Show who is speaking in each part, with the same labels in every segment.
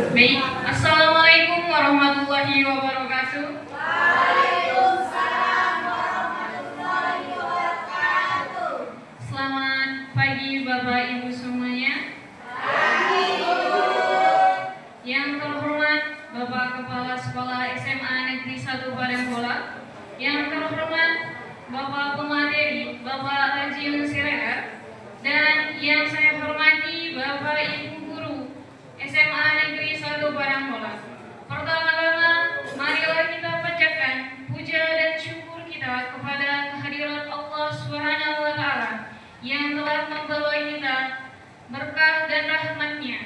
Speaker 1: Baik, Assalamualaikum warahmatullahi wabarakatuh.
Speaker 2: Waalaikumsalam warahmatullahi wabarakatuh.
Speaker 1: Selamat pagi Bapak Ibu semuanya.
Speaker 2: Pagi, Bu.
Speaker 1: Yang terhormat Bapak Kepala Sekolah SMA Negeri 1 Padangbola, yang terhormat Bapak Pemateri Bapak Rajiun Siregar, dan yang saya hormati Bapak Ibu Guru SMA Negeri 1 Padangbola. Pertama-tama, marilah kita panjatkan puja dan syukur kita kepada kehadirat Allah Subhanahu wa Ta'ala yang telah membawa kita berkah dan rahmat-Nya,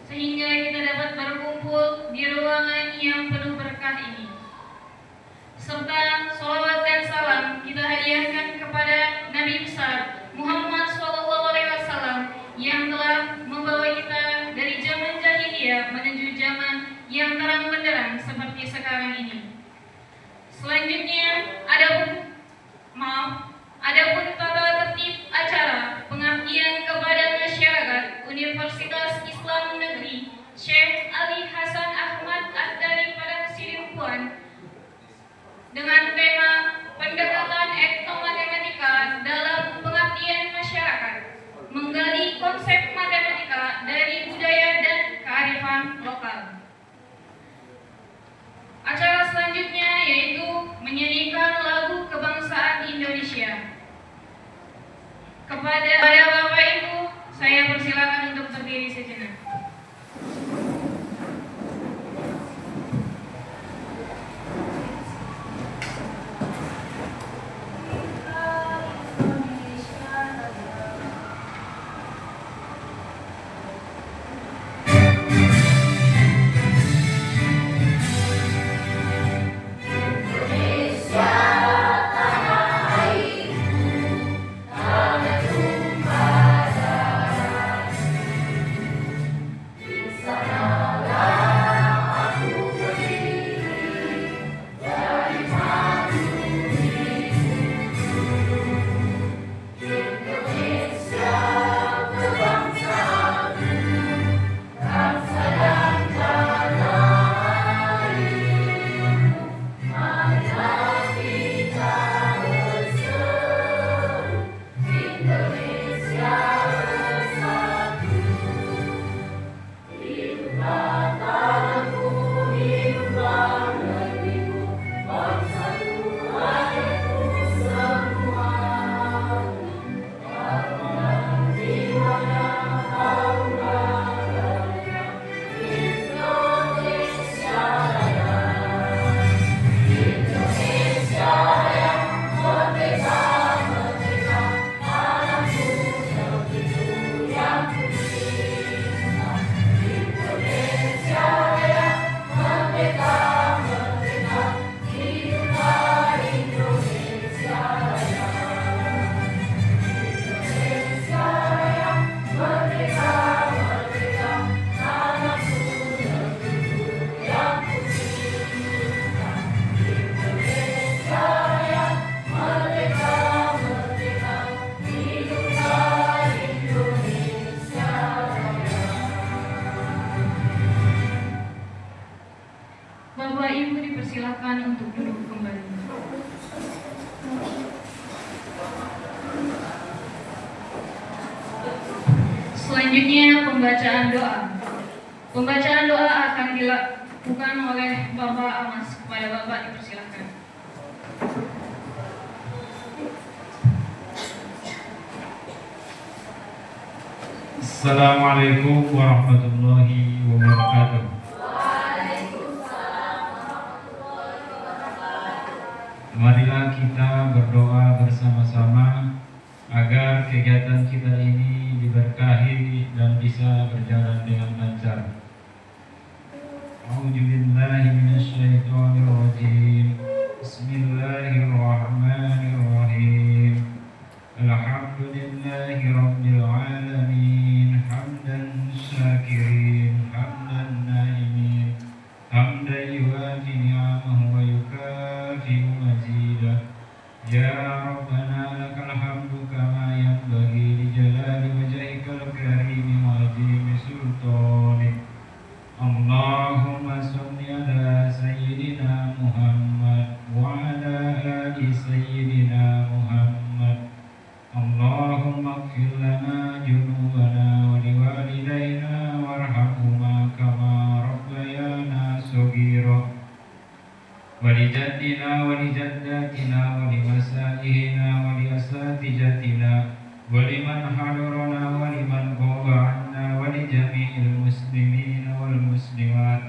Speaker 1: sehingga kita dapat berkumpul di ruangan yang penuh berkah ini. Serta salawat dan salam kita hadiahkan kepada Nabi besar Muhammad SAW yang telah membawa kita dari zaman jahiliyah menuju zaman yang terang benderang seperti sekarang ini. Selanjutnya, adapun tata tertib acara pengabdian kepada masyarakat Universitas Islam Negeri Syekh Ali Hasan Ahmad dari Padang Sidimpuan dengan tema pendekatan etnomatematika dalam pengabdian masyarakat, menggali konsep matematika dari budaya dan kearifan lokal. Acara selanjutnya yaitu menyanyikan lagu kebangsaan Indonesia. Kepada Bapak Ibu, saya persilakan untuk berdiri sejenak. Bapak Ibu dipersilakan untuk duduk kembali. Selanjutnya pembacaan doa. Pembacaan doa akan dilakukan oleh Bapak Amas. Kepada Bapak dipersilakan.
Speaker 3: Assalamualaikum warahmatullahi wabarakatuh. Marilah kita berdoa bersama-sama agar kegiatan kita ini diberkahi dan bisa berjalan dengan lancar. A'udzubillahi minasyaitonirrajim. Bismillahirrahmanirrahim. Alhamdulillahi rabbil alamin. Hamdan syakirin, hamdan naimin, hamdan yuwafi ni'amahu wa yukafi'u mazidah. Ya Rabbana lakal hamdu kama yanbaghi li jalali wajhikal karim wa azimi sultanik. ولجدنا ولجداتنا ولمسائهنا ولأساتذتنا ولمن حضرنا ولمن غاب عنا ولجميع المسلمين والمسلمات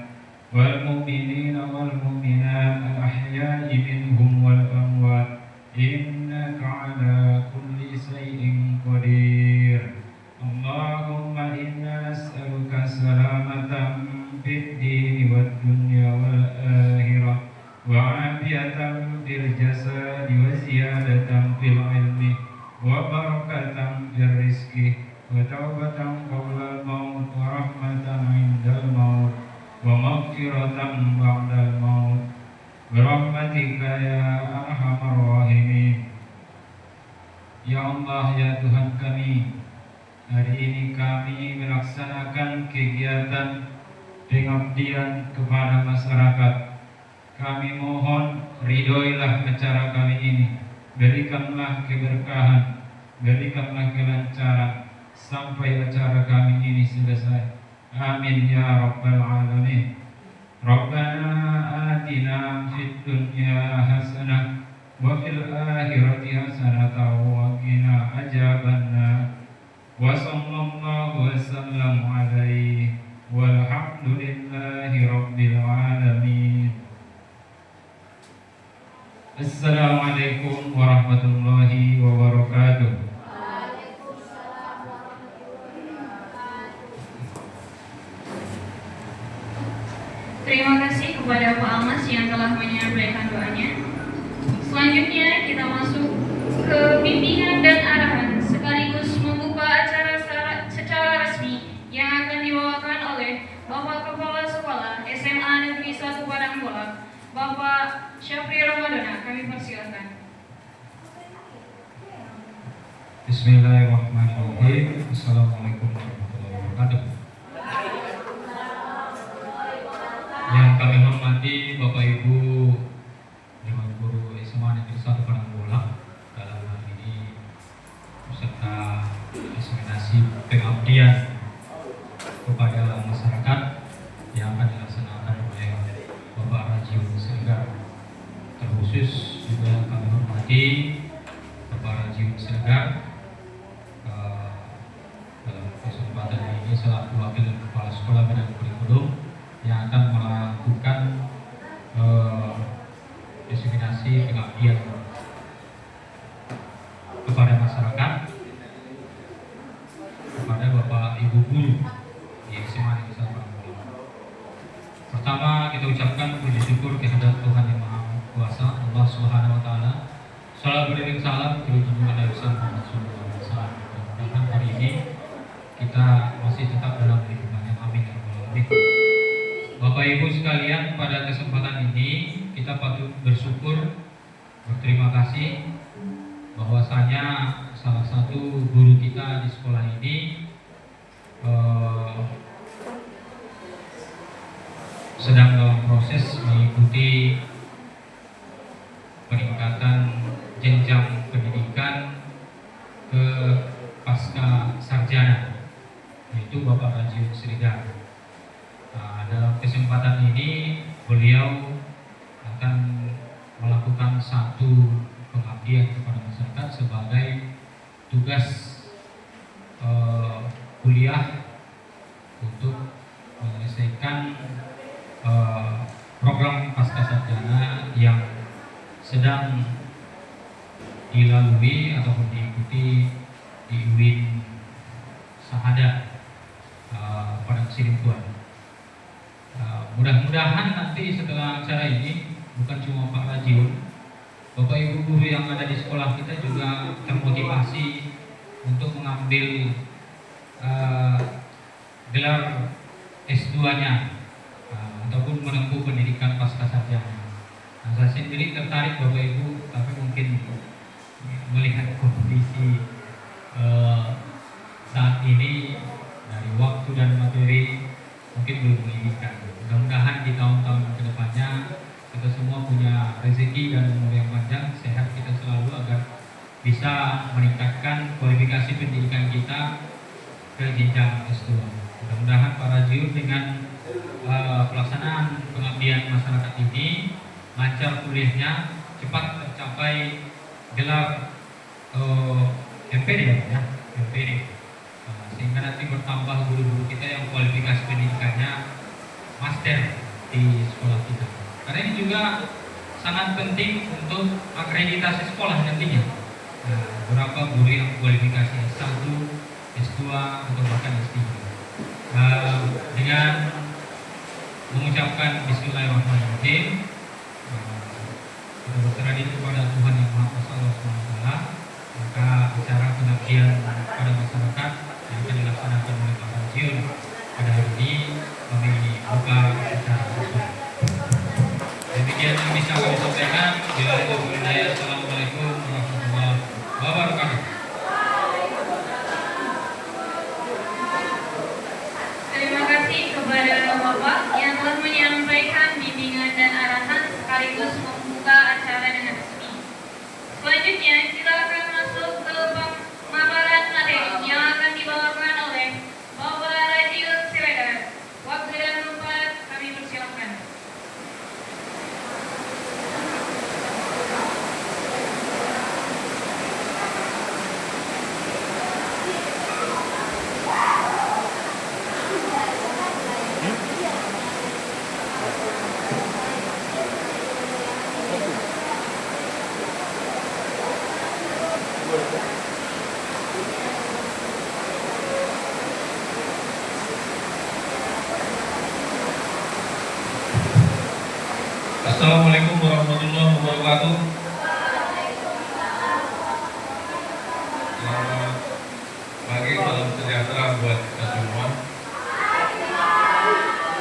Speaker 3: والمؤمنين والمؤمنات الأحياء منهم والأموات إنك على كل شيء قدير. اللهم إنا نسألك سلامة في الدين والدنيا والآخرة وعافية في الجسد وزيادة في العلم وبركة في الرزق وتوبة قبل الموت ورحمة عند الموت ومغفرة بعد الموت برحمتك يا أرحم الراحمين. Ya Allah, ya Tuhan kami, hari ini kami melaksanakan kegiatan pengabdian kepada masyarakat. Kami mohon ridhoilah acara kami ini, berikanlah keberkahan, berikanlah kelancaran sampai acara kami ini selesai. Amin ya rabbal alamin. Rabbana atina fid dunya hasanah wa fil akhirati hasanah wa qina adzabannar. Wa sallallahu wa sallam alaihi walhamdulillahi rabbil alamin. Assalamualaikum warahmatullahi wabarakatuh.
Speaker 1: Terima kasih kepada Pak Almas yang telah menyampaikan doanya. Selanjutnya kita masuk ke bimbingan dan arahan sekaligus membuka acara secara resmi yang akan dibawakan oleh Bapak Kepala Sekolah SMA Negeri 1 Padangbola, Bapak Syafri Ramadana. Kami persilakan.
Speaker 3: Bismillahirrahmanirrahim. Assalamualaikum warahmatullahi wabarakatuh. Yang kami hormati Bapak Ibu Dewan Guru SMA Negeri 1 Padangbola, dalam hal ini beserta eksaminasi pengabdian kepada masyarakat yang akan dilaksanakan oleh Bapak Rajiun Siregar. Terkhusus juga kami hormati Bapak Rajiun Siregar dalam kesempatan ini selaku Wakil Kepala Sekolah Bidang Kurikulum yang akan melakukan diseminasi pengabdian kepada masyarakat, kepada Bapak Ibu Guru di SMA Negeri 1 Padangbola. Pertama, kita ucapkan puji syukur kehadirat Tuhan Yang Maha Kuasa, Allah Subhanahu wa taala. Salam beriring salam turut junjungan Nabi Muhammad sallallahu alaihi wasallam. Mudah-mudahan hari ini kita masih tetap dalam lindungannya. Amin ya rabbal alamin. Bapak Ibu sekalian, pada kesempatan ini kita patut bersyukur, berterima kasih bahwasanya salah satu guru kita di sekolah ini sedang dalam proses mengikuti peningkatan jenjang pendidikan ke pasca sarjana, yaitu Bapak Rajiun Siregar. Dalam kesempatan ini beliau akan melakukan satu pengabdian kepada masyarakat sebagai tugas kuliah untuk menyelesaikan program pasca sarjana yang sedang dilalui ataupun diikuti di UIN Sahada pada Sidimpuan. Mudah-mudahan nanti setelah acara ini bukan cuma Pak Rajiun, Bapak Ibu guru yang ada di sekolah kita juga termotivasi untuk mengambil gelar S2-nya ataupun menempuh pendidikan pasca sarjana. Nah, saya sendiri tertarik Bapak Ibu, tapi mungkin melihat kondisi saat ini dari waktu dan materi mungkin belum menginginkan. Mudah-mudahan di tahun-tahun kedepannya kita semua punya rezeki dan umur yang panjang, sehat kita selalu agar bisa meningkatkan kualifikasi pendidikan kita ke jenjang S2. Mudah-mudahan Pak Rajiun dengan pelaksanaan pengabdian masyarakat ini lancar kuliahnya, cepat tercapai gelar MPD ya, MPD. Sehingga nanti bertambah guru-guru kita yang kualifikasi pendidikannya master di sekolah kita. Karena ini juga sangat penting untuk akreditasi sekolah nantinya. Berapa guru yang kualifikasi S1, S2 atau bahkan S3. Dengan mengucapkan Bismillahirrahmanirrahim, kita berserah diri kepada Tuhan Yang Maha Kuasa Allah SWT, maka acara pengabdian pada masyarakat yang akan dilaksanakan oleh Pak Rajiun pada hari ini kami buka secara resmi. Demikian yang bisa kami sampaikan. Bila itu berhidayah, Assalamualaikum warahmatullahi wabarakatuh.
Speaker 1: Terima kasih kepada Bapak yang telah menyampaikan bimbingan dan arahan sekaligus membuka acara dengan resmi. Selanjutnya, silakan masuk ke pemaparan materi yang akan dibawakan oleh Bapak Rajiun Siregar. Waktu dan tempat kami persilahkan.
Speaker 4: Assalamualaikum warahmatullahi wabarakatuh. Selamat pagi, salam sejahtera buat kita semua.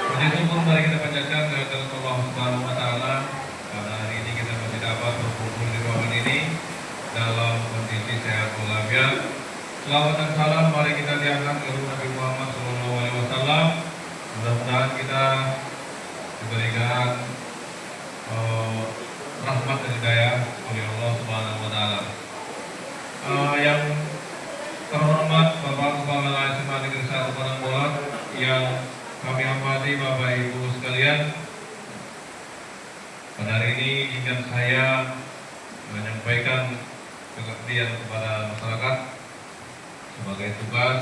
Speaker 4: Puji syukur mari kita panjatkan kehadirat Allah Subhanahu wa taala. Pada hari ini kita masih dapat berkumpul di ruangan ini dalam kondisi sehat walafiat. Selawat dan salam mari kita lihatkan ke Nabi Muhammad SAW. Mudah-mudahan kita diberikan rahmat dan hidayah oleh Allah Subhanahu wa taala. Yang terhormat Bapak Kepala SMA Negeri 1 Padangbola, yang kami hormati Bapak Ibu sekalian. Pada hari ini ingin saya menyampaikan pengabdian kepada masyarakat sebagai tugas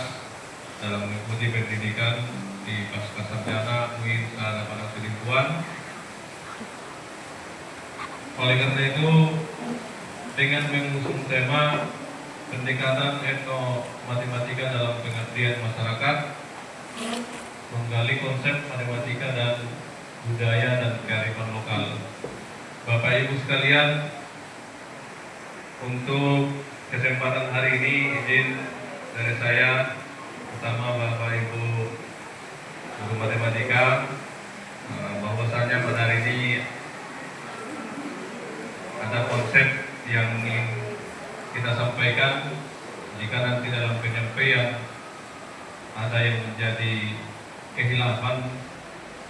Speaker 4: dalam mengikuti pendidikan di Pascasarjana UIN Sarjana Padang Sidimpuan. Oleh karena itu, dengan mengusung tema pendekatan etnomatematika dalam pengabdian masyarakat, menggali konsep matematika dan budaya dan kearifan lokal. Bapak Ibu sekalian, untuk kesempatan hari ini izin dari saya, pertama Bapak Ibu guru matematika, bahwasanya pada hari ini ada konsep yang ingin kita sampaikan. Jika nanti dalam penyampaian ada yang menjadi kehilafan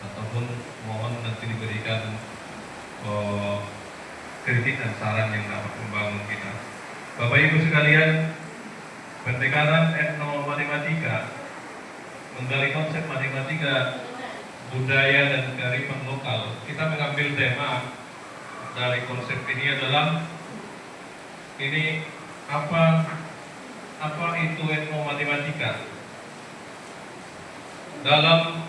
Speaker 4: ataupun mohon nanti diberikan kritik dan saran yang dapat membangun kita. Bapak Ibu sekalian, pendekatan etnomatematika menggali konsep matematika, budaya dan kearifan lokal. Kita mengambil tema dari konsep ini adalah apa itu etnomatematika. Dalam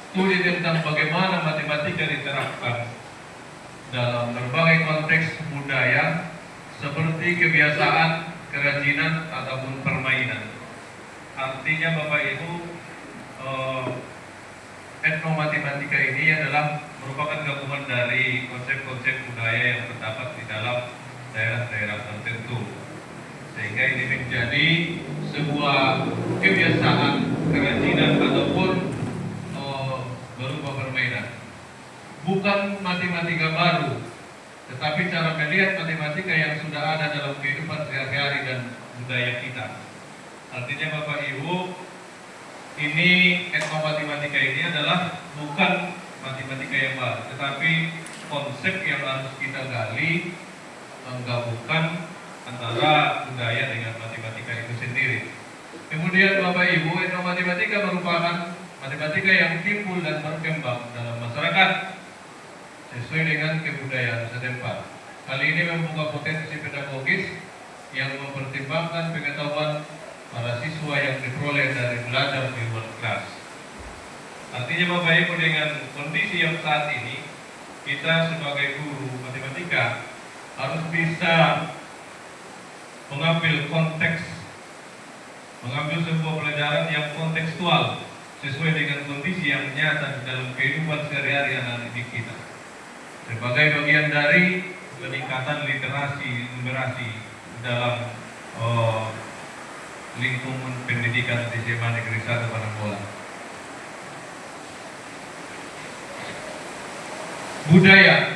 Speaker 4: studi tentang bagaimana matematika diterapkan dalam berbagai konteks budaya seperti kebiasaan, kerajinan ataupun permainan. Artinya Bapak Ibu, etnomatematika ini adalah merupakan gabungan dari konsep-konsep budaya yang terdapat di dalam daerah-daerah tertentu, sehingga ini menjadi sebuah kebiasaan, kerajinan ataupun berupa permainan. Bukan matematika baru, tetapi cara melihat matematika yang sudah ada dalam kehidupan sehari-hari dan budaya kita. Artinya Bapak Ibu, ini etnomatematika ini adalah bukan matematika yang baru, tetapi konsep yang harus kita gali, menggabungkan antara budaya dengan matematika itu sendiri. Kemudian Bapak Ibu, etnomatematika merupakan matematika yang timbul dan berkembang dalam masyarakat sesuai dengan kebudayaan setempat. Hal ini membuka potensi pedagogis yang mempertimbangkan pengetahuan para siswa yang diperoleh dari belajar di luar kelas. Artinya Bapak Ibu, dengan kondisi yang saat ini, kita sebagai guru matematika harus bisa mengambil sebuah pelajaran yang kontekstual sesuai dengan kondisi yang nyata di dalam kehidupan sehari-hari anak didik kita. Sebagai bagian dari peningkatan literasi numerasi dalam lingkungan pendidikan di SMA Negeri 1 Parangbola.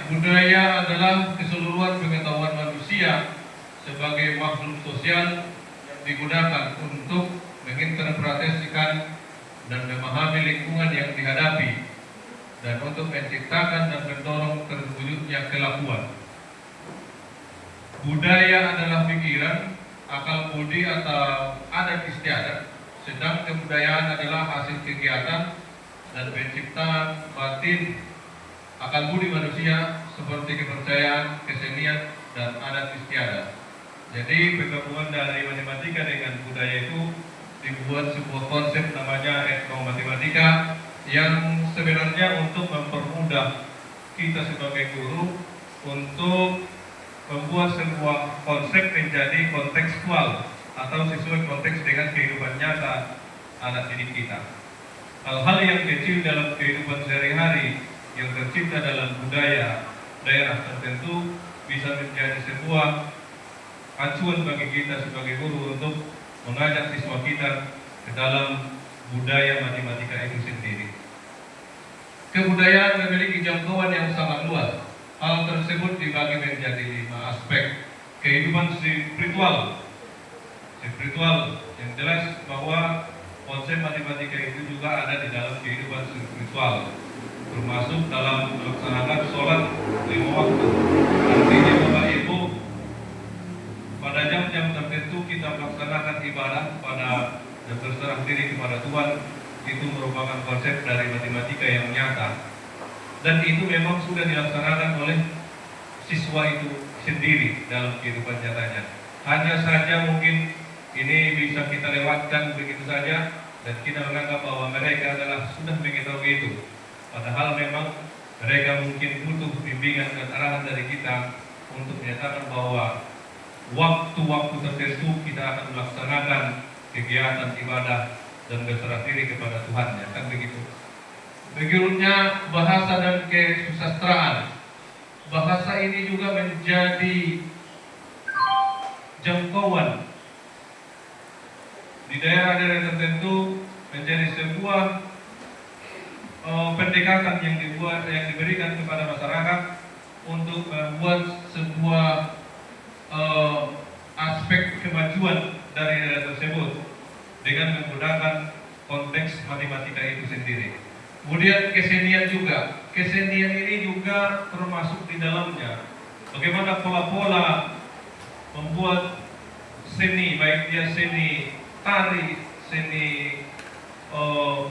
Speaker 4: Budaya adalah keseluruhan pengetahuan manusia sebagai makhluk sosial yang digunakan untuk menginterpretasikan dan memahami lingkungan yang dihadapi dan untuk menciptakan dan mendorong terwujudnya kelakuan. Budaya adalah pikiran, akal budi atau adat istiadat, sedang kebudayaan adalah hasil kegiatan dan penciptaan batin akal budi manusia seperti kepercayaan, kesenian, dan adat istiadat. Jadi penggabungan dari matematika dengan budaya itu dibuat sebuah konsep namanya etnomatematika yang sebenarnya untuk mempermudah kita sebagai guru untuk membuat sebuah konsep menjadi kontekstual atau sesuai konteks dengan kehidupan nyata anak didik kita. Hal-hal yang kecil dalam kehidupan sehari-hari yang tercipta dalam budaya daerah tertentu bisa menjadi sebuah acuan bagi kita sebagai guru untuk mengajak siswa kita ke dalam budaya matematika itu sendiri. Kebudayaan memiliki jangkauan yang sangat luas. Hal tersebut dibagi menjadi 5 aspek. Kehidupan spiritual yang jelas bahwa konsep matematika itu juga ada di dalam kehidupan spiritual, termasuk dalam melaksanakan sholat 5 waktu. Artinya Bapak Ibu, pada jam-jam tertentu kita melaksanakan ibadah dan berserah diri kepada Tuhan, itu merupakan konsep dari matematika yang nyata. Dan itu memang sudah dilaksanakan oleh siswa itu sendiri dalam kehidupan nyatanya. Hanya saja mungkin ini bisa kita lewatkan begitu saja dan kita menganggap bahwa mereka adalah sudah mengetahui itu. Padahal memang mereka mungkin butuh bimbingan dan arahan dari kita untuk menyatakan bahwa waktu-waktu tertentu kita akan melaksanakan kegiatan ibadah dan berserah diri kepada Tuhan, ya kan begitu. Berikutnya bahasa dan kesusastraan. Bahasa ini juga menjadi jangkauan di daerah-daerah tertentu, menjadi sebuah pendekatan yang diberikan kepada masyarakat untuk membuat sebuah aspek kemajuan dari daerah tersebut dengan menggunakan konteks matematika itu sendiri. Kemudian kesenian juga. Kesenian ini juga termasuk di dalamnya. Bagaimana pola-pola membuat seni, baik dia seni tari, seni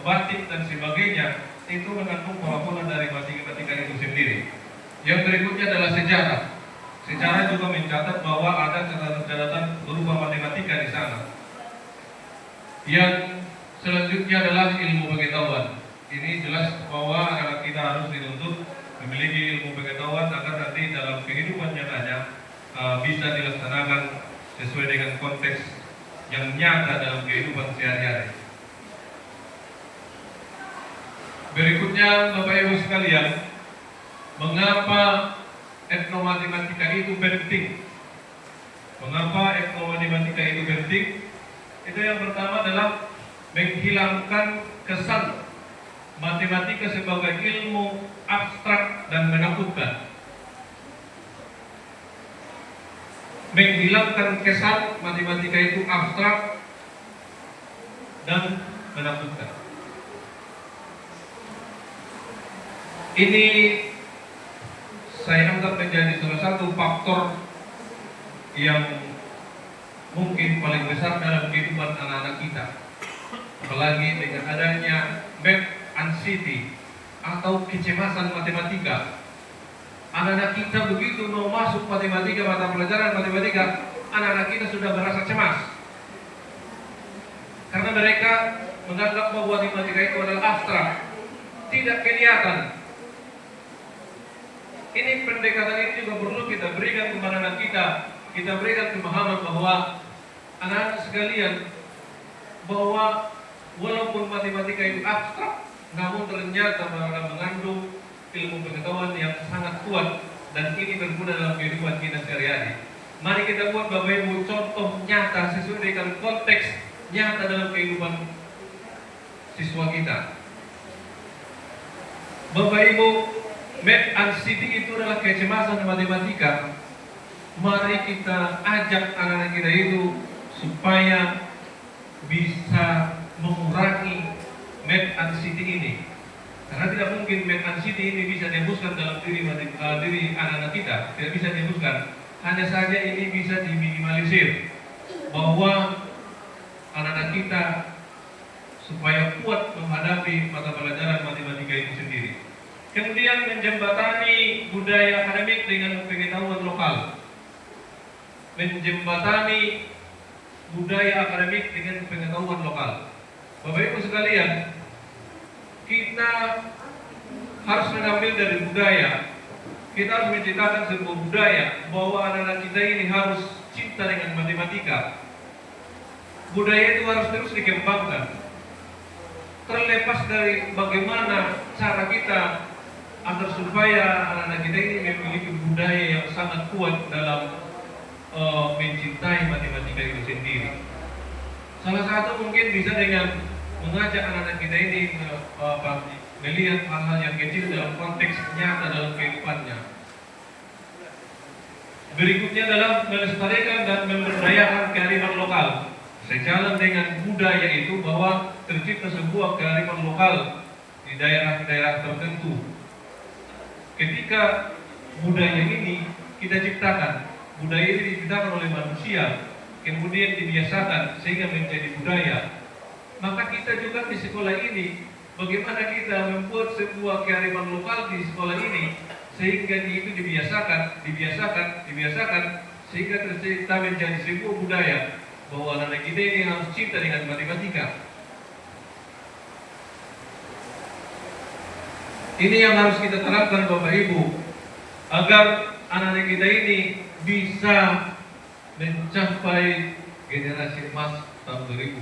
Speaker 4: batik dan sebagainya, itu mengandung pola-pola dari matematika itu sendiri. Yang berikutnya adalah sejarah. Sejarah juga mencatat bahwa ada catatan-catatan berupa matematika di sana. Yang selanjutnya adalah ilmu pengetahuan. Ini jelas bahwa anak kita harus dituntut memiliki ilmu pengetahuan agar nanti dalam kehidupan nyatanya bisa dilaksanakan sesuai dengan konteks yang nyata dalam kehidupan sehari-hari. Berikutnya Bapak Ibu sekalian, mengapa etnomatematika itu penting? Mengapa etnomatematika itu penting? Itu yang pertama adalah menghilangkan kesan matematika sebagai ilmu abstrak dan menakutkan. Menghilangkan kesan matematika itu abstrak dan menakutkan. Ini saya anggap menjadi salah satu faktor yang mungkin paling besar dalam kehidupan anak-anak kita. Apalagi dengan adanya math anxiety atau kecemasan matematika
Speaker 5: anak-anak kita begitu mau masuk matematika, mata pelajaran matematika, anak-anak kita sudah merasa cemas. Karena mereka menganggap bahwa matematika itu adalah abstrak, tidak kelihatan. Ini pendekatan ini juga perlu kita berikan kepada anak kita berikan pemahaman bahwa anak-anak sekalian, bahwa walaupun matematika itu abstrak, namun ternyata mengandung ilmu pengetahuan yang sangat kuat dan ini berguna dalam kehidupan kita sehari-hari. Mari kita buat Bapak Ibu contoh nyata sesuai dengan konteks nyata dalam kehidupan siswa kita. Bapak Ibu, Math Anxiety itu adalah kecemasan matematika. Mari kita ajak anak-anak kita itu supaya bisa mengurangi Math Anxiety ini. Karena tidak mungkin Math Anxiety ini bisa dihembuskan dalam diri anak-anak kita, tidak bisa dihembuskan. Hanya saja ini bisa diminimalisir, bahwa anak-anak kita supaya kuat menghadapi mata pelajaran matematika itu sendiri. Kemudian menjembatani budaya akademik dengan pengetahuan lokal. Menjembatani budaya akademik dengan pengetahuan lokal. Bapak Ibu sekalian, kita harus mengambil dari budaya. Kita harus menciptakan sebuah budaya bahwa anak-anak kita ini harus cinta dengan matematika. Budaya itu harus terus dikembangkan. Terlepas dari bagaimana cara kita agar supaya anak-anak kita ini memiliki budaya yang sangat kuat dalam mencintai matematika itu sendiri. Salah satu mungkin bisa dengan mengajak anak-anak kita ini melihat hal-hal yang kecil dalam konteks nyata dalam kehidupannya. Berikutnya adalah melestarikan dan memberdayakan kearifan lokal. Sejalan dengan budaya itu bahwa tercipta sebuah kearifan lokal di daerah-daerah tertentu. Ketika budaya ini kita ciptakan, budaya ini diciptakan oleh manusia, kemudian dibiasakan sehingga menjadi budaya. Maka kita juga di sekolah ini, bagaimana kita membuat sebuah kearifan lokal di sekolah ini sehingga itu dibiasakan sehingga tercipta menjadi sebuah budaya bahwa anak kita ini harus cinta dengan matematika. Ini yang harus kita terapkan Bapak Ibu, agar anak-anak kita ini bisa mencapai generasi emas tahun 2045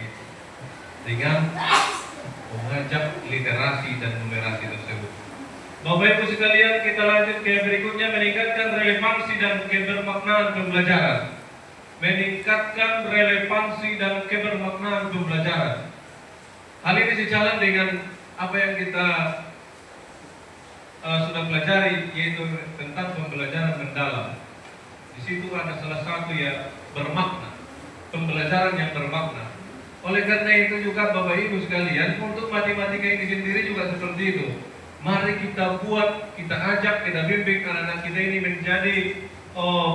Speaker 5: itu dengan mengajak literasi dan numerasi tersebut. Bapak Ibu sekalian, kita lanjut ke berikutnya, meningkatkan relevansi dan kebermaknaan pembelajaran. Meningkatkan relevansi dan kebermaknaan pembelajaran. Hal ini sejalan dengan apa yang kita sudah pelajari, yaitu tentang pembelajaran mendalam. Di situ ada salah satu yang bermakna, pembelajaran yang bermakna. Oleh karena itu juga Bapak Ibu sekalian, untuk matematika ini sendiri juga seperti itu. Mari kita buat, kita ajak, kita bimbing anak-anak kita ini menjadi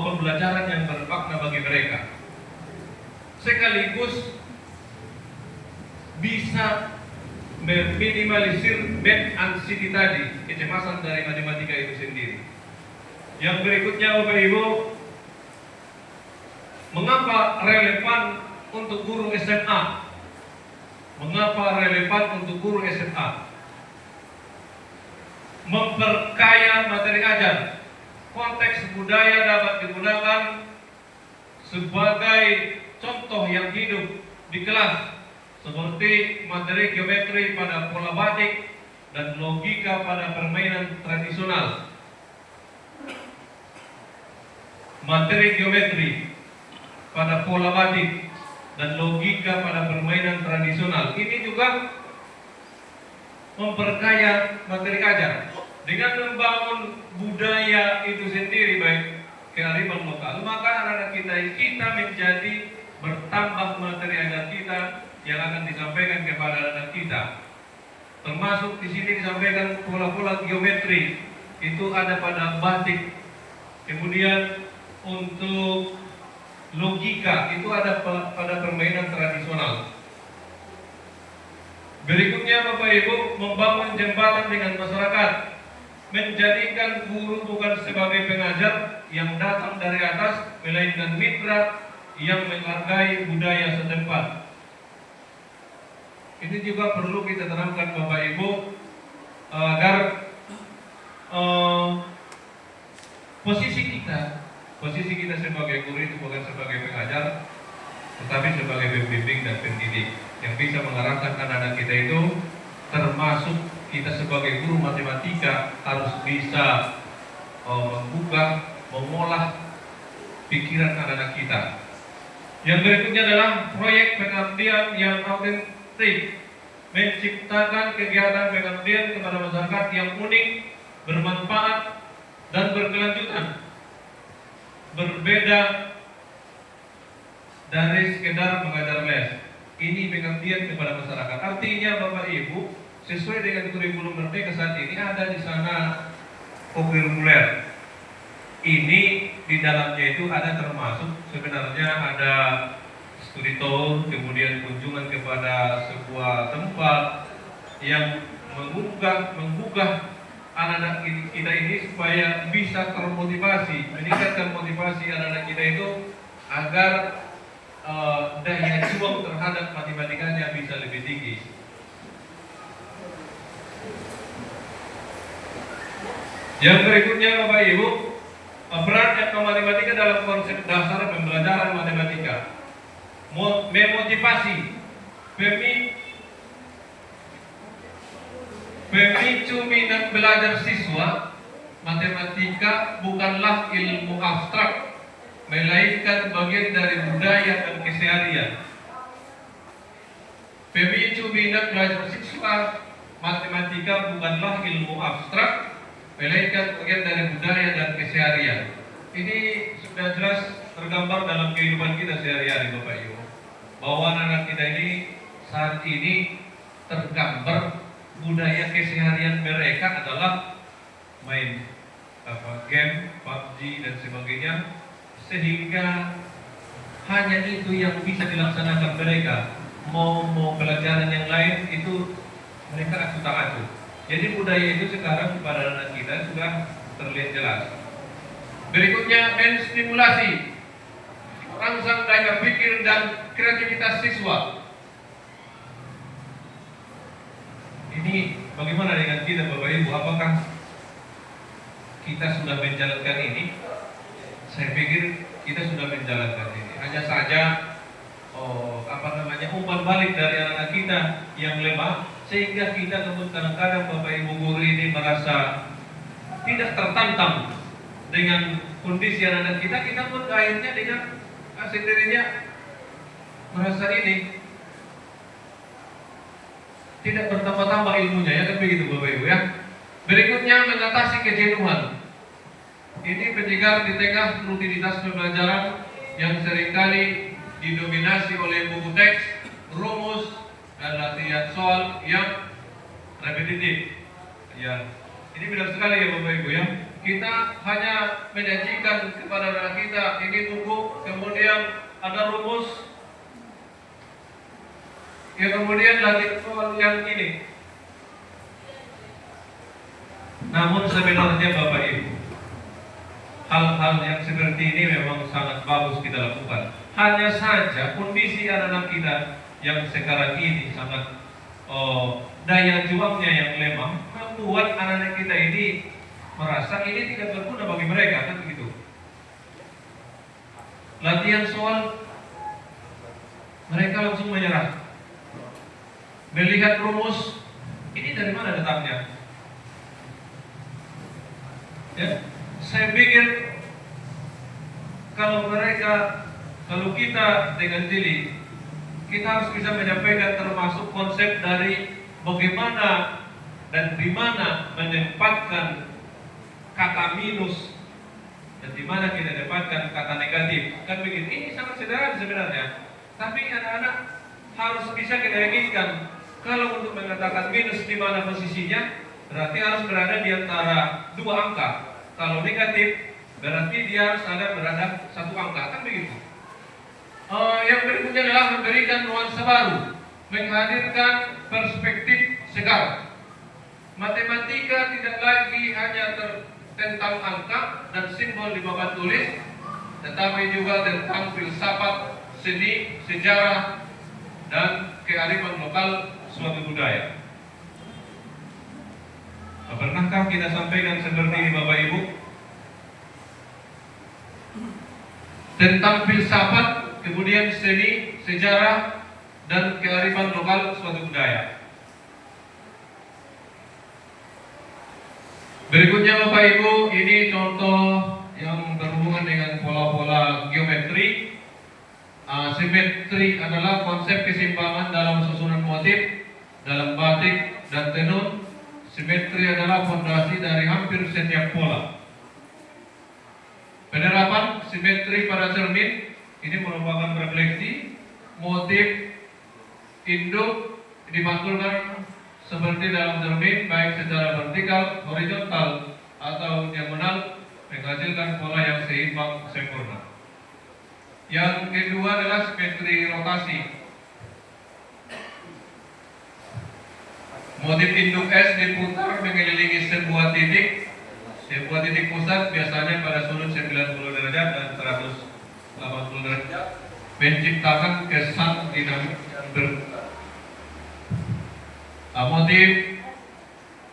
Speaker 5: pembelajaran yang bermakna bagi mereka. Sekaligus bisa meminimalisir Math Anxiety tadi, kecemasan dari matematika itu sendiri. Yang berikutnya Bapak Ibu, mengapa relevan untuk guru SMA? Mengapa relevan untuk guru SMA? Memperkaya materi ajar. Konteks budaya dapat digunakan sebagai contoh yang hidup di kelas, seperti materi geometri pada pola batik dan logika pada permainan tradisional. Materi geometri pada pola batik dan logika pada permainan tradisional ini juga memperkaya materi ajar. Dengan membangun budaya itu sendiri, baik kearifan lokal, maka anak-anak kita menjadi bertambah materi ajar kita yang akan disampaikan kepada anak kita. Termasuk di sini disampaikan pola-pola geometri itu ada pada batik. Kemudian untuk logika itu ada pada permainan tradisional. Berikutnya Bapak Ibu, membangun jembatan dengan masyarakat. menjadikan guru bukan sebagai pengajar yang datang dari atas, melainkan mitra yang menghargai budaya setempat. Ini juga perlu kita terangkan Bapak Ibu agar posisi kita sebagai guru itu bukan sebagai pengajar, tetapi sebagai pembimbing dan pendidik yang bisa mengarahkan anak-anak kita itu, termasuk kita sebagai guru matematika harus bisa membuka, mengolah pikiran anak-anak kita. Yang berikutnya adalah proyek pengabdian yang autentik, menciptakan kegiatan pengabdian kepada masyarakat yang unik, bermanfaat, dan berkelanjutan, berbeda dari sekedar mengajar les. Ini pengabdian kepada masyarakat. Artinya Bapak Ibu, sesuai dengan kurikulum Merdeka saat ini ada di sana kurikuler. Ini di dalamnya itu ada termasuk sebenarnya ada studi tour, kemudian kunjungan kepada sebuah tempat yang menggugah anak-anak kita ini supaya bisa termotivasi, meningkatkan motivasi anak-anak kita itu agar daya juang terhadap matematikanya bisa lebih tinggi. Yang berikutnya Bapak Ibu, peran matematika dalam konsep dasar pembelajaran matematika, memotivasi, pemicu minat belajar siswa. Matematika bukanlah ilmu abstrak, melainkan bagian dari budaya dan keseharian. Pemicu minat belajar siswa, matematika bukanlah ilmu abstrak, melainkan bagian dari budaya dan keseharian. Ini sudah jelas tergambar dalam kehidupan kita sehari-hari Bapak Ibu, bahwa anak kita ini saat ini tergambar budaya keseharian mereka adalah main game, PUBG dan sebagainya, sehingga hanya itu yang bisa dilaksanakan mereka. Mau pelajaran yang lain itu mereka acuh tak acuh. Jadi budaya itu sekarang pada anak kita sudah terlihat jelas. Berikutnya, menstimulasi, merangsang daya pikir dan kreativitas siswa. Ini bagaimana dengan kita Bapak Ibu? Apakah kita sudah menjalankan ini? Saya pikir kita sudah menjalankan ini. Hanya saja umpan balik dari anak-anak kita yang lemah, sehingga kita kadang-kadang Bapak Ibu guru ini merasa tidak tertantang dengan kondisi anak-anak kita. Kita pun akhirnya dengan sendirinya merasa ini tidak bertambah-tambah ilmunya, ya kan begitu Bapak Ibu ya. Berikutnya, mengatasi kejenuhan. Ini penyegar di tengah rutinitas pembelajaran yang seringkali didominasi oleh buku teks, rumus, dan latihan soal yang repetitif. Ya, ini benar sekali ya Bapak Ibu ya. Kita hanya menyajikan kepada anak kita ini buku, kemudian ada rumus, ya kemudian latihan soal yang ini. Namun sebenarnya Bapak Ibu, hal-hal yang seperti ini memang sangat bagus kita lakukan. Hanya saja kondisi anak-anak kita yang sekarang ini sangat daya juangnya yang lemah, membuat anak-anak kita ini merasa ini tidak berguna bagi mereka, kan begitu. Latihan soal, mereka langsung menyerah. Melihat rumus, ini dari mana datangnya? Ya, saya pikir kalau kita dengan jeli, kita harus bisa menyampaikan termasuk konsep dari bagaimana dan di mana menempatkan kata minus dan di mana kita dapatkan kata negatif. Kan begitu. Ini sangat sederhana sebenarnya. Tapi anak-anak harus bisa kita yakinkan, kalau untuk mengatakan minus di mana posisinya, berarti harus berada di antara dua angka. Kalau negatif, berarti dia harus ada berada satu angka, kan begitu. Yang berikutnya adalah memberikan nuansa baru, menghadirkan perspektif segar, Matematika tidak lagi hanya tentang angka dan simbol di papan tulis, tetapi juga tentang filsafat, seni, sejarah, dan kearifan lokal suatu budaya. Pernahkah kita sampaikan seperti ini Bapak Ibu? Tentang filsafat, kemudian seni, sejarah, dan kearifan lokal suatu budaya. Berikutnya Bapak Ibu, ini contoh yang berhubungan dengan pola-pola geometri. Simetri adalah konsep keseimbangan dalam susunan motif dalam batik dan tenun. Simetri adalah fondasi dari hampir setiap pola. Penerapan simetri pada cermin ini merupakan refleksi motif induk dipantulkan seperti dalam cermin, baik secara vertikal, horizontal, atau diagonal, menghasilkan pola yang seimbang sempurna. Yang kedua adalah simetri rotasi. Motif induk S diputar mengelilingi sebuah titik pusat, biasanya pada sudut 90 derajat dan 180 derajat, menciptakan kesan dinamik dan berputar. Motif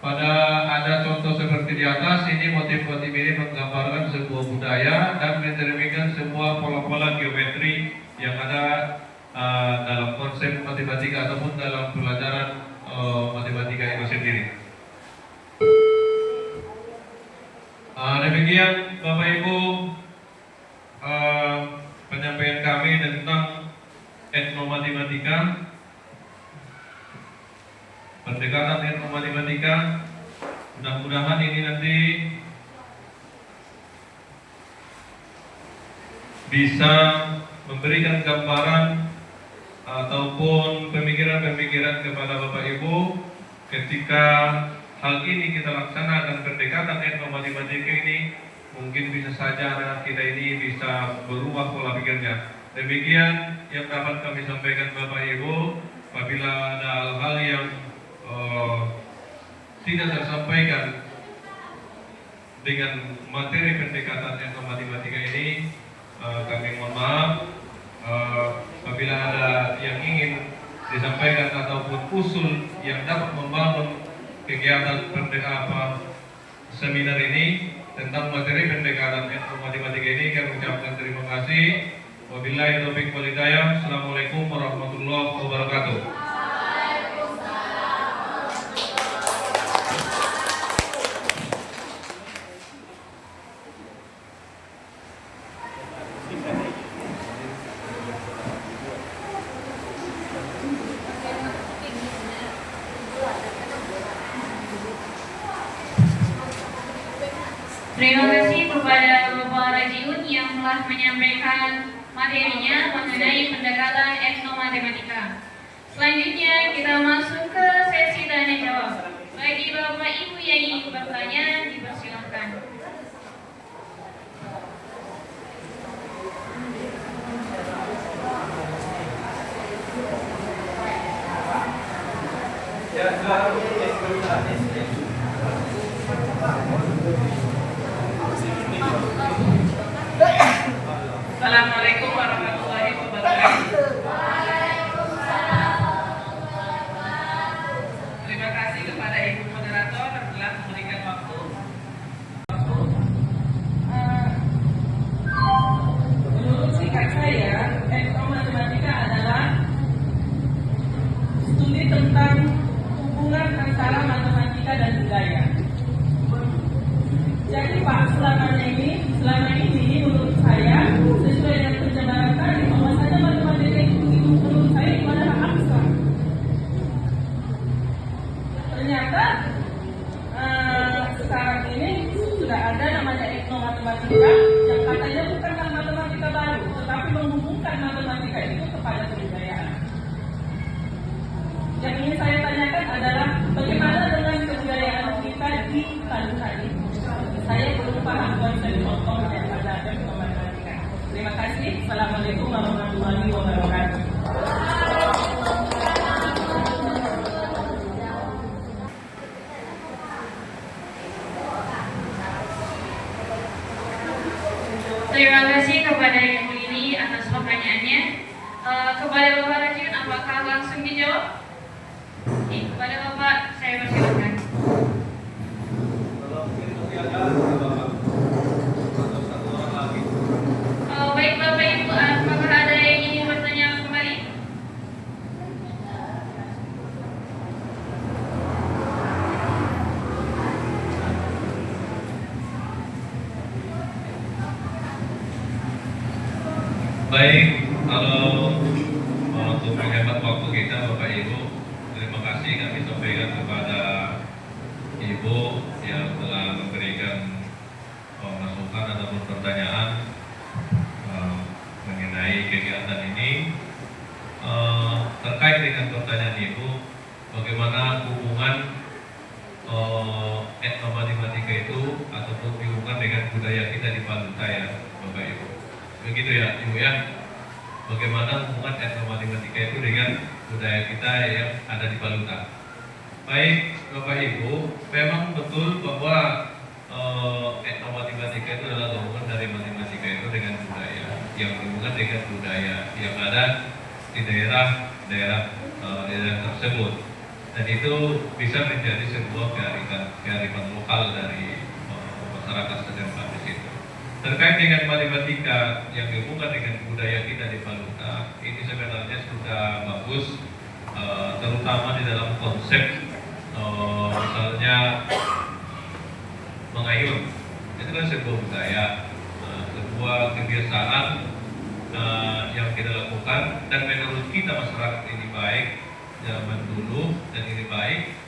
Speaker 5: pada ada contoh seperti di atas, ini motif-motif ini menggambarkan sebuah budaya dan mencerminkan sebuah pola-pola geometri yang ada dalam konsep matematika ataupun dalam pelajaran matematika itu sendiri. Demikian Bapak Ibu penyampaian kami tentang etnomatematika. Pendekatan etnomatematika, mudah-mudahan ini nanti bisa memberikan gambaran ataupun pemikiran-pemikiran kepada Bapak Ibu ketika hal ini kita laksanakan. Pendekatan etnomatematika ini mungkin bisa saja anak kita ini bisa berubah pola pikirnya. Demikian yang dapat kami sampaikan Bapak Ibu. Apabila ada hal-hal yang tidak tersampaikan dengan materi pendekatan etnomatematika ini, kami mohon maaf. Apabila ada yang ingin disampaikan ataupun usul yang dapat membangun kegiatan seminar ini tentang materi pendekatan etnomatematika ini, kami ucapkan terima kasih. Wabillahi taufiq wal hidayah. Assalamualaikum warahmatullahi wabarakatuh.
Speaker 1: Terima kasih kepada Bapak Rajiun yang telah menyampaikan materinya mengenai pendekatan etnomatematika. Selanjutnya kita masuk ke sesi tanya jawab. Bagi Bapak Ibu yang ingin bertanya, dipersilakan.
Speaker 6: Assalamualaikum warahmatullahi wabarakatuh. Terima kasih kepada Ibu Moderator yang telah memberikan waktu. Menurut sikap saya, etnomatematika adalah studi tentang hubungan antara matematika dan budaya. Jadi Pak, selama ini menurut saya sesuai dengan penjelasan tadi, bahwasanya matematika itu menurut saya itu adalah abstrak. Ternyata sekarang ini sudah ada namanya etnomatematika yang katanya bukanlah matematika baru, tetapi menghubungkan matematika itu kepada kebudayaan. Yang ingin saya tanyakan adalah bagaimana dengan kebudayaan kita di Palembang ini? Saya belum paham konsep pokok daripada etnomatematika. Terima kasih. Assalamualaikum warahmatullahi wabarakatuh.
Speaker 1: Terima kasih kepada Ibu Lili atas pertanyaannya. Kepada Bapak Rajin, apakah langsung dijawab? Kepada Bapak, saya persilakan. Baik Bapak Ibu, apakah ada yang ingin bertanya kembali?
Speaker 4: Baik, kalau untuk menghemat waktu kita Bapak Ibu, terima kasih kami sampaikan kepada Ibu yang telah memberikan masukan ataupun pertanyaan mengenai kegiatan ini. Terkait dengan pertanyaan Ibu, bagaimana hubungan etnomatematika itu ataupun hubungan dengan budaya kita di Paluta ya Bapak Ibu. Begitu ya Ibu ya. Bagaimana hubungan etnomatematika itu dengan budaya kita yang ada di Paluta. Baik Bapak Ibu, memang betul bahwa etnomatematika itu adalah hubungan dari matematika itu dengan budaya, yang hubungan dengan budaya yang ada di daerah tersebut, dan itu bisa menjadi sebuah kearifan lokal dari masyarakat setempat di situ. Terkait dengan matematika yang dihubungkan dengan budaya kita di Paluta, ini sebenarnya sudah bagus, terutama di dalam konsep misalnya mengayun. Itu kan sebuah budaya, sebuah kebiasaan yang kita lakukan, dan menurut kita masyarakat ini baik zaman dulu, dan ini baik,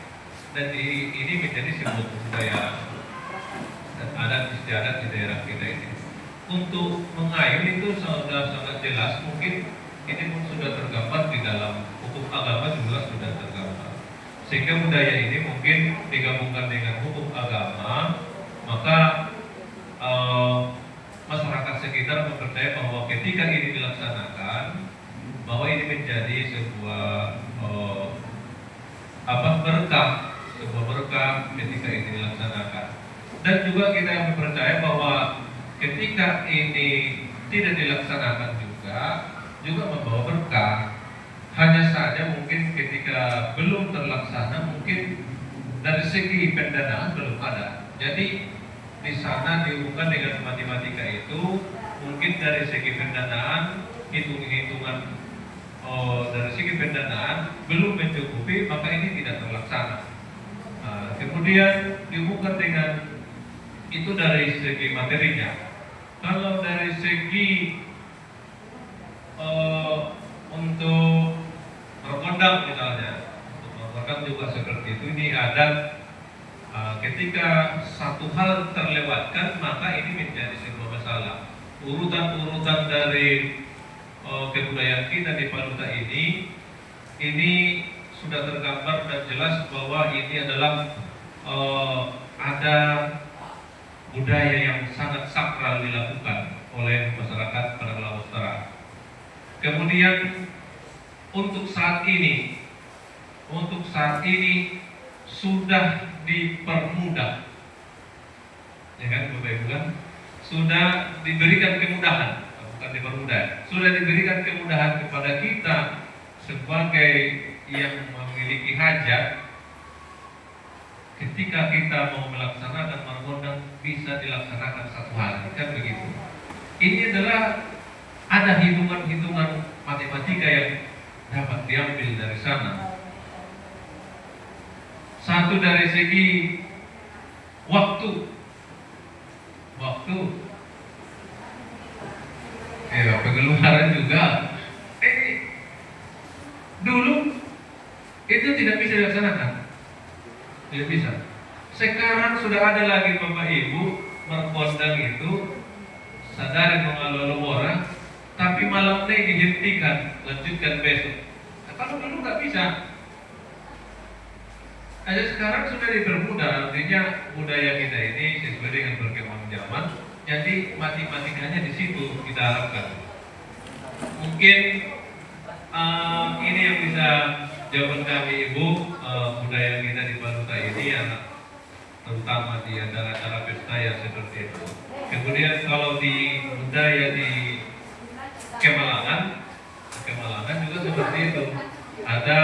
Speaker 4: dan ini menjadi sebuah budaya dan adat istiadat di daerah kita ini. Untuk mengayun itu sudah sangat jelas, mungkin ini pun sudah tergambar di dalam hukum agama juga sudah tergambar. Sehingga budaya ini mungkin digabungkan dengan hukum agama, maka masyarakat sekitar mempercayai bahwa ketika ini dilaksanakan, bahwa ini menjadi sebuah berkah ketika ini dilaksanakan. Dan juga kita mempercayai bahwa ketika ini tidak dilaksanakan juga membawa berkah. Hanya saja mungkin ketika belum terlaksana, mungkin dari segi pendanaan belum ada. Jadi di sana dihubungkan dengan matematika itu, mungkin dari segi pendanaan, hitung-hitungan dari segi pendanaan belum mencukupi, maka ini tidak terlaksana. Kemudian dihubungkan dengan itu dari segi materinya. Kalau dari segi untuk berkondang misalnya, untuk berkondang juga seperti itu. Ini adat ketika satu hal terlewatkan, maka ini menjadi sebuah masalah. Urutan-urutan dari kebudayaan kita di Paluta ini sudah tergambar dan jelas bahwa ini adalah ada budaya yang sangat sakral dilakukan oleh masyarakat Pananggalau Utara. Kemudian untuk saat ini sudah dipermudah, ya kan Bapak Ibu kan, sudah diberikan kemudahan, bukan dipermudah, sudah diberikan kemudahan kepada kita sebagai yang memiliki hajat. Ketika kita mau melaksanakan margondan, bisa dilaksanakan satu hari, kan begitu. Ini adalah ada hitungan-hitungan matematika yang dapat diambil dari sana. Satu dari segi waktu, pengeluaran juga. Dulu itu tidak bisa dilaksanakan. Tidak bisa. Sekarang sudah ada lagi Bapak Ibu margondan itu sadari mengalu orang, tapi malamnya dihentikan, lanjutkan besok. Nah, kalau dulu nggak bisa. Aja sekarang sudah dipermudah, artinya budaya kita ini sesuai dengan perkembangan zaman. Jadi matematikanya di situ kita harapkan. Mungkin ini yang bisa jawaban kami Ibu, budaya kita di Paluta ini yang terutama di acara-acara pesta yang seperti itu. Kemudian kalau di budaya di Kemalangan juga seperti itu. Ada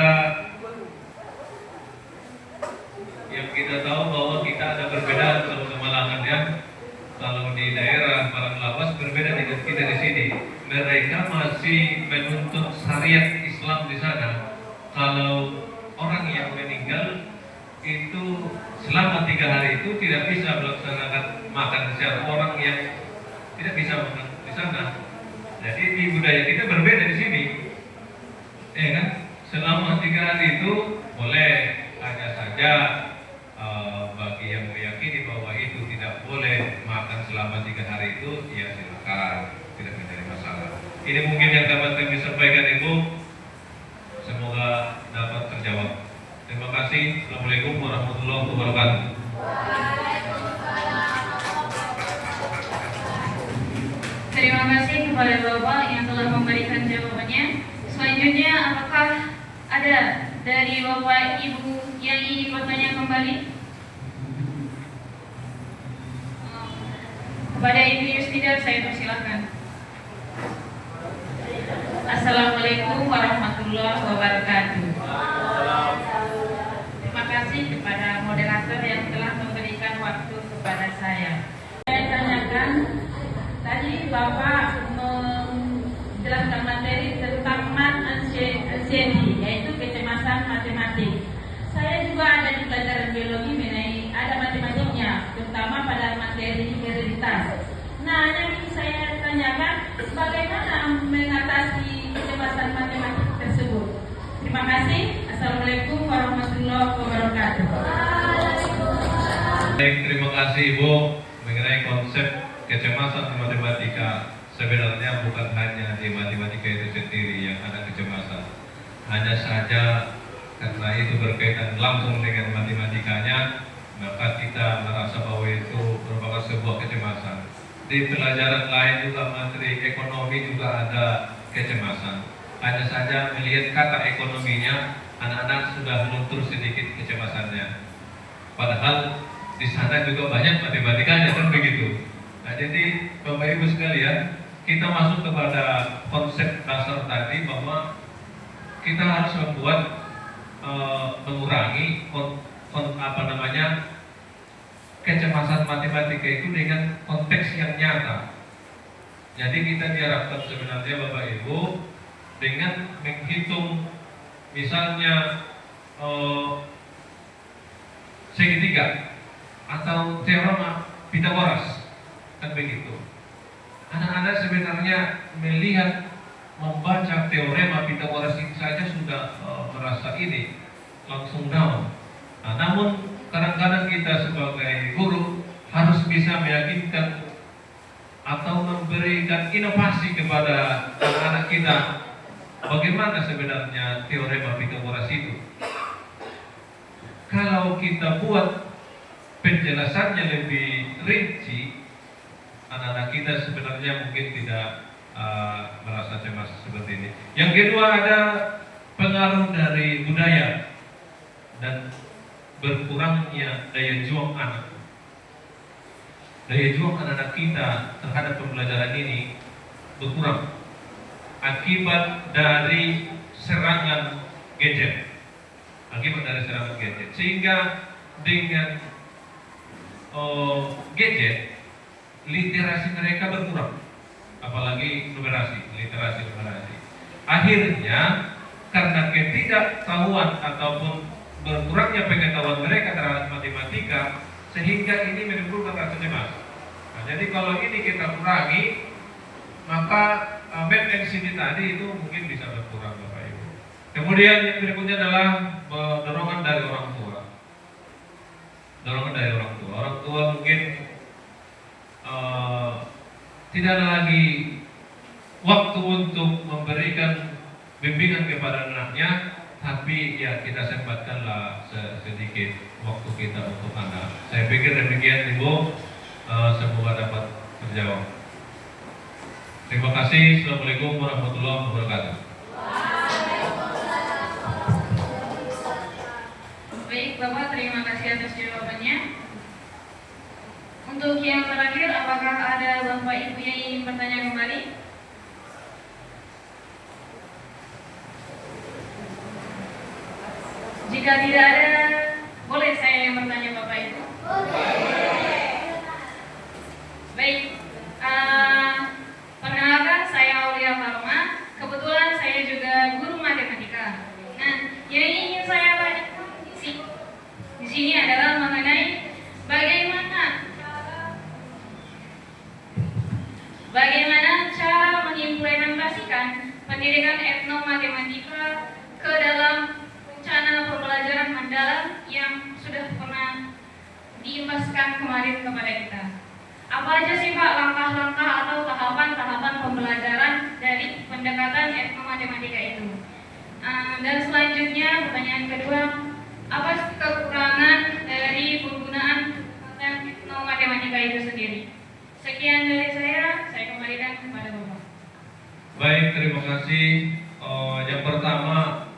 Speaker 4: yang kita tahu bahwa kita ada perbedaan kalau Kemalangan ya. Kalau di daerah Paranglawas berbeda dengan kita di sini. Mereka masih menuntut syariat Islam di sana. Kalau orang yang meninggal itu selama 3 hari itu tidak bisa melaksanakan makan secara orang yang tidak bisa makan di sana. Jadi di budaya kita berbeda di sini, ya kan? Selama 3 hari itu boleh, hanya saja bagi yang meyakini bahwa itu tidak boleh makan selama 3 hari itu, ya silakan, tidak menjadi masalah. Ini mungkin yang dapat kami sampaikan Ibu. Semoga dapat terjawab. Terima kasih. Assalamualaikum warahmatullahi wabarakatuh.
Speaker 1: Terima kasih kepada Bapak yang telah memberikan jawabannya. Selanjutnya, apakah ada dari Bapak Ibu yang ingin bertanya kembali? Kepada Ibu Yustida, saya persilahkan. Assalamualaikum warahmatullahi wabarakatuh. Terima kasih kepada moderator yang telah memberikan waktu kepada saya. Saya tanyakan, tadi Bapak menjelaskan materi tentang anxiety, yaitu kecemasan matematik. Saya juga ada di pelajaran biologi mengenai ada matematiknya, terutama pada materi hereditas. Nah, yang ingin saya tanyakan, bagaimana mengatasi kecemasan matematik tersebut? Terima kasih. Assalamualaikum warahmatullahi wabarakatuh.
Speaker 4: Baik, terima kasih Ibu. Mengenai konsep kecemasan matematika, sebenarnya bukan hanya di matematika itu sendiri yang ada kecemasan. Hanya saja karena itu berkaitan langsung dengan matematikanya, maka kita merasa bahwa itu merupakan sebuah kecemasan. Di pelajaran lain juga, materi ekonomi juga ada kecemasan. Hanya saja melihat kata ekonominya, anak-anak sudah luntur sedikit kecemasannya. Padahal di sana juga banyak matematikanya, kan begitu. Nah, jadi Bapak Ibu sekalian, kita masuk kepada konsep dasar tadi bahwa kita harus membuat mengurangi kecemasan matematika itu dengan konteks yang nyata. Jadi kita diharapkan sebenarnya Bapak Ibu dengan menghitung misalnya segitiga atau teorema Pythagoras, kan begitu. Anak-anak sebenarnya melihat membaca teorema Pythagoras ini saja sudah merasa ini langsung down. Nah, namun kadang-kadang kita sebagai guru harus bisa meyakinkan atau memberikan inovasi kepada anak-anak kita bagaimana sebenarnya teorema Pythagoras itu. Kalau kita buat penjelasannya lebih rinci, anak-anak kita sebenarnya mungkin tidak merasa cemas seperti ini. Yang kedua, ada pengaruh dari budaya dan berkurangnya daya juang anak. Daya juang anak-anak kita terhadap pembelajaran ini berkurang akibat dari serangan gadget. Sehingga dengan gadget, literasi mereka berkurang. Apalagi literasi. Akhirnya karena ketidaktahuan ataupun berkurangnya pengetahuan mereka terhadap matematika, sehingga ini menimbulkan rasa cemas. Nah, jadi kalau ini kita kurangi, maka math and sini tadi itu mungkin bisa berkurang Bapak Ibu. Kemudian yang berikutnya adalah dorongan dari orang tua. Orang tua mungkin tidak ada lagi waktu untuk memberikan bimbingan kepada anaknya, tapi ya kita sempatkanlah sedikit waktu kita untuk anak. Saya pikir demikian Ibu, semoga dapat terjawab. Terima kasih. Assalamualaikum warahmatullahi wabarakatuh.
Speaker 1: Baik Bapak, terima kasih atas jawabannya. Untuk yang terakhir, apakah ada Bapak Ibu yang ingin bertanya kembali? Jika tidak ada, boleh saya yang bertanya Bapak Ibu? Baik, perkenalkan saya Aulia Farma. Kebetulan saya juga guru matematika. Nah, yang ingin saya tanyakan di sini adalah mengenai bagaimana cara mengimplementasikan pendidikan etnomatematika ke dalam rencana pembelajaran mendalam yang sudah pernah diimbaskan kemarin kepada kita. Apa aja sih Pak langkah-langkah atau tahapan-tahapan pembelajaran dari pendekatan etnomatematika itu? Dan selanjutnya pertanyaan kedua, apa kekurangan dari penggunaan pendekatan etnomatematika itu sendiri? Sekian dari saya kembalikan kepada Bapak.
Speaker 5: Baik, terima kasih. Yang pertama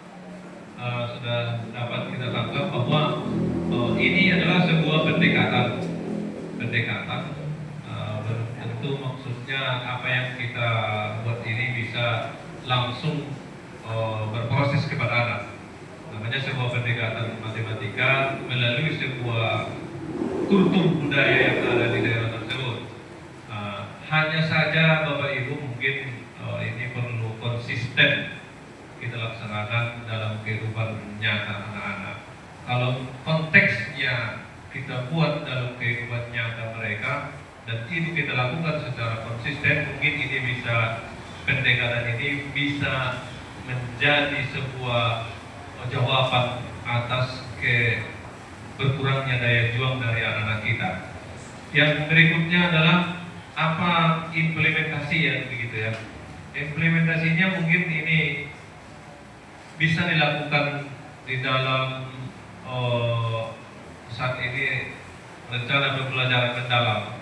Speaker 5: sudah dapat kita tangkap bahwa ini adalah sebuah pendekatan. Tentu maksudnya apa yang kita buat ini bisa langsung berproses kepada anak. Namanya sebuah pendekatan matematika melalui sebuah kultur budaya yang ada di daerah tersebut. Hanya saja Bapak Ibu mungkin ini perlu konsisten kita laksanakan dalam kehidupan nyata anak-anak. Kalau konteksnya kita buat dalam kehidupan nyata mereka dan ini kita lakukan secara konsisten, mungkin ini bisa, pendekatan ini bisa menjadi sebuah jawaban atas berkurangnya daya juang dari anak-anak kita. Yang berikutnya adalah apa implementasi ya, begitu ya. Implementasinya mungkin ini bisa dilakukan di dalam saat ini rencana pembelajaran mendalam.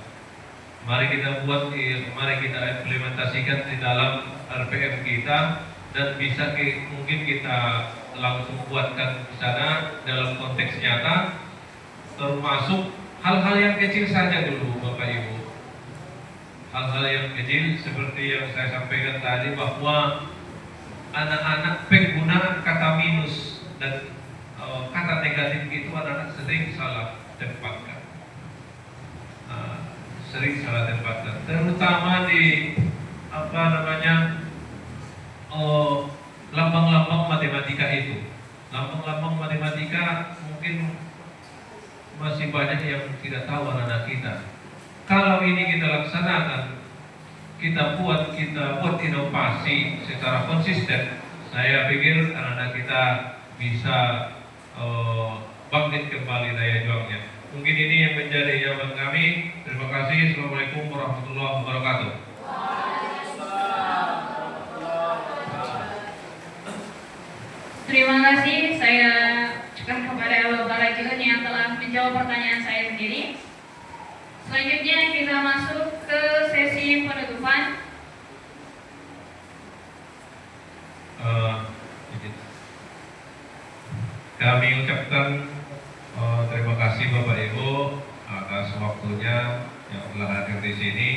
Speaker 5: Mari kita implementasikan di dalam RPM kita dan bisa mungkin kita langsung buatkan di sana dalam konteks nyata, termasuk hal-hal yang kecil saja dulu Bapak Ibu. Hal-hal yang kecil seperti yang saya sampaikan tadi bahwa anak-anak penggunaan kata minus dan kata negatif itu anak-anak sering salah tempatkan. Terutama di lambang-lambang matematika itu. Lambang-lambang matematika mungkin masih banyak yang tidak tahu anak-anak kita. Kalau ini kita laksanakan, kita buat inovasi secara konsisten, saya pikir anak-anak kita bisa bangkit kembali daya juangnya. Mungkin ini yang menjadi jawaban kami. Terima kasih. Assalamualaikum warahmatullahi wabarakatuh.
Speaker 1: Terima kasih. Saya ucapkan kepada Bapak Rajun yang telah menjawab pertanyaan saya sendiri. Selanjutnya kita masuk ke sesi penutupan.
Speaker 5: Kami ucapkan terima kasih Bapak Ibu atas waktunya yang telah hadir di sini.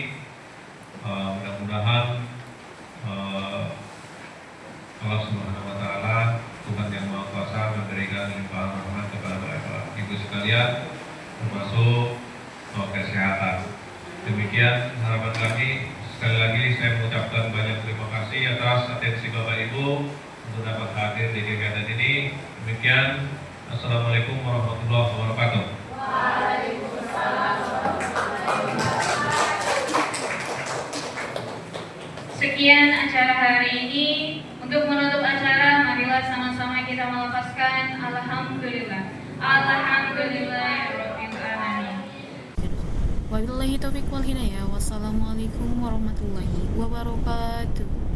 Speaker 5: Mudah-mudahan Allah Subhanahu Wa Taala, Tuhan yang Maha Kuasa, memberikan limpahan rahmat kepada Bapak Ibu sekalian, termasuk kesehatan. Demikian harapan kami. Sekali lagi saya mengucapkan banyak terima kasih atas atensi Bapak Ibu untuk dapat hadir di kegiatan ini. Demikian, Assalamualaikum warahmatullahi wabarakatuh.
Speaker 1: Sekian acara hari ini. Untuk menutup acara, marilah sama-sama kita melafazkan Alhamdulillah. Alhamdulillahirabbil alamin.
Speaker 7: Wabillahi taufiq wal hidayah. Wassalamualaikum warahmatullahi wabarakatuh.